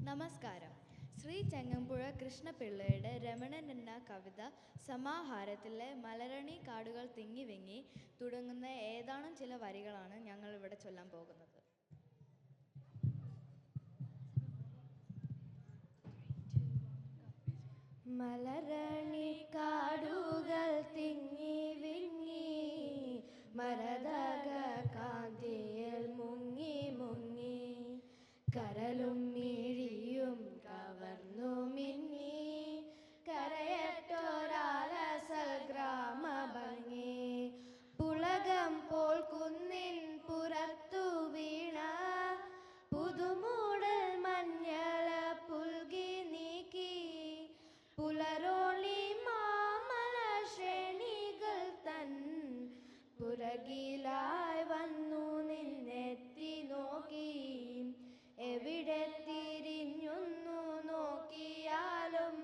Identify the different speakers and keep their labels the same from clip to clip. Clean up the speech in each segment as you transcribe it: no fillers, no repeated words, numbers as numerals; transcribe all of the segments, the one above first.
Speaker 1: നമസ്കാരം. ശ്രീ ചെങ്ങമ്പുഴ കൃഷ്ണപിള്ളയുടെ രമണൻ എന്ന കവിത സമാഹാരത്തിലെ മലരണി കാടുകൾ തിങ്ങി വിങ്ങി തുടങ്ങുന്ന ഏതാനും ചില വരികളാണ് ഞങ്ങൾ ഇവിടെ ചൊല്ലാൻ പോകുന്നത്.
Speaker 2: മലരണി കാടുകൾ തിങ്ങി വിങ്ങി മരതക കാന്തിയിൽ മുങ്ങി മുങ്ങി കരലും മിഴിയും കവർന്നു മിന്നി കരയറ്റൊരാലസൽ ഗ്രാമ ഭംഗി പുളകം പോൽ കുന്നിൻ പുറത്തു വീണ പുതുമൂടൽ മഞ്ഞള പുൽകി നീക്കി പുലരോളി മാമല ശ്രേണികൾ തൻ പുറകിലായി വന്നു നിന്നെത്തി നോക്കി എവിടെ തിരിഞ്ഞൊന്നു നോക്കിയാലും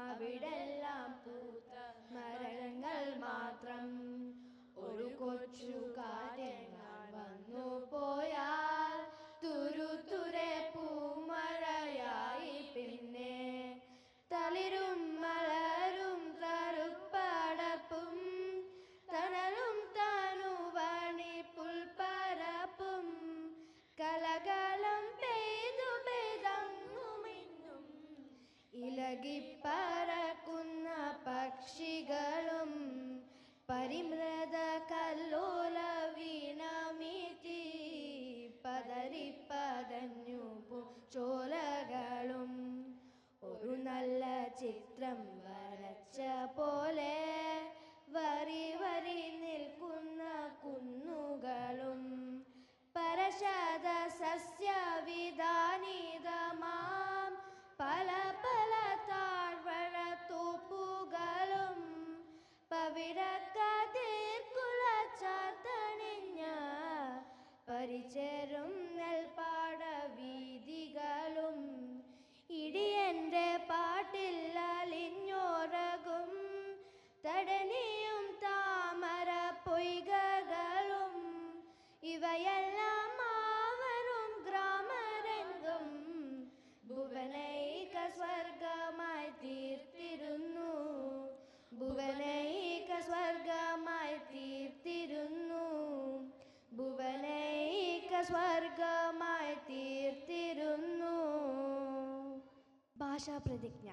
Speaker 2: അവിടെല്ലാം പൂത്ത മരങ്ങൾ മാത്രം. ഒരു കൊച്ചു കാറ്റെങ്ങാൻ വന്നു പോയാൽ തുരുതുരെ പൂമഴയായി പിന്നെ തളിരും മലരും തറുപ്പടപ്പും തണലും തനുവണി പുൽപ്പരപ്പും കലകലം പെയ്തു പെയ്തങ്ങുമിന്നും ഇലകിപ്പറക്കുന്ന പക്ഷികളും പരിമൃത കല്ലോല വീണമീറ്റി പതറിപ്പതഞ്ഞു ചോലകളും ഒരു നല്ല ചിത്രം വരച്ച പോലെ വരി വരി നിൽക്കുന്ന കുന്നുകളും പരശത സസ്യവിധാനിതമാം പല പല താഴ്വഴ തോപ്പുകളും പവിഴക്കതിർക്കുല ചാത്തണിഞ്ഞ പരിചരും നെൽപ്പാട വീതികളും ഇടിയന്റെ പാട്ടിൽ അലിഞ്ഞോരകും തടനിയും താമര പൊയ്കകളും ഇവയെല്ലാം ആവരും ഗ്രാമരംഗം ഭുവനൈക സ്വർഗമായി തീർത്തിരുന്നു ഭുവനൈക സ്വർഗമായി തീർത്തിരുന്നു ഭുവനൈക സ്വർഗമായി തീർത്തിരുന്നു. ഭാഷാപ്രതിജ്ഞ.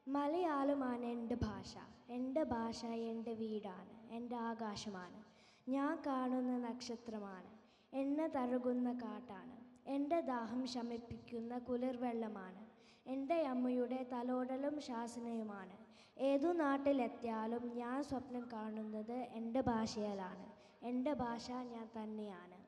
Speaker 2: മലയാളമാണ് എൻ്റെ ഭാഷ. എൻ്റെ ഭാഷ എൻ്റെ വീടാണ്, എൻ്റെ ആകാശമാണ്. ഞാൻ കാണുന്ന നക്ഷത്രമാണ്, എന്നെ തഴുകുന്ന കാട്ടാണ്, എൻ്റെ ദാഹം ശമിപ്പിക്കുന്ന കുളിർവെള്ളമാണ്, എൻ്റെ അമ്മയുടെ തലോടലും ശാസനയുമാണ്. ഏതു നാട്ടിലെത്തിയാലും ഞാൻ സ്വപ്നം കാണുന്നത് എൻ്റെ ഭാഷയിലാണ്. എൻ്റെ ഭാഷ ഞാൻ തന്നെയാണ്.